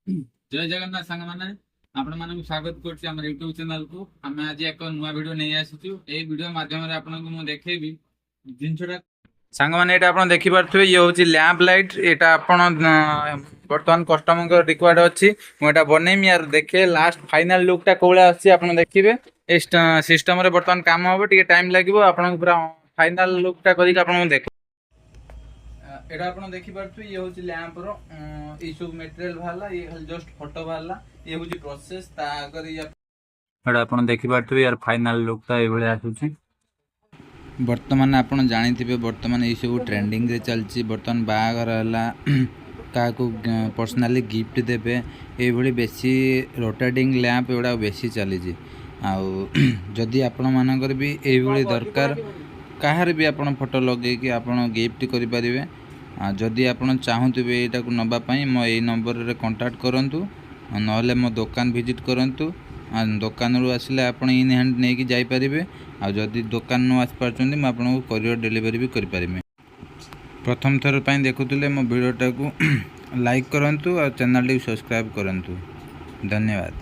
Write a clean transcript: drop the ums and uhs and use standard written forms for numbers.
जय जगन्नाथ सांग मैंने आपण मानक स्वागत करछि हमर YouTube चैनल को। हमें आज एक नुआ वीडियो नहीं आसीछु। ए वीडियो माध्यम रे आपन को मु देखेबी जिनछटा सांग माने एटा आपण देखि पारथुबे। ये होछि लैंप लाइट। एटा आपण वर्तमान कस्टमर को रिक्वायर्ड अछि। मु एटा बनेमी यार देखे लास्ट फाइनल लुक टा कोला अछि आपण देखिबे। ए सिस्टम रे वर्तमान काम होबो टिके टाइम लागिवो। आपण पूरा फाइनल लुक टा करी आपण देख एटा आपण देखि पारथुबे। ये होछि लैंप रो ई सब मटेरियल भाला। ये खाली जस्ट फोटो भाला। ये होछि प्रोसेस ता अगर या एटा आपण देखि पारथुबे यार फाइनल लुक ता ए भले आसुछि। वर्तमान आपण जानिथिबे वर्तमान ए सब ट्रेंडिंग रे चलछि। वर्तमान बागर हला का को पर्सनली गिफ्ट देबे ए भली बेसी रोटेटिंग लैंप एडा बेसी चली छी। आ जदि आपण मानकर भी ए भली दरकार काहर भी आपण फोटो लगे कि आपण गिफ्ट करि परिबे। जदि आपण चाहूथिबे एटा को नबा पई मो ए नंबर रे कांटेक्ट करंतु नहले मो दुकान विजिट करंतु। दुकान रो आसिले आपण इन हैंड नै कि जाई परिबे। आ जदि दुकान न आस परचुंदी म आपण को कोरियर डिलीवरी भी करि परिबे। प्रथम थर पई देखुथिले मो वीडियो टा को लाइक करंतु और चैनल टी सब्सक्राइब करंतु। धन्यवाद।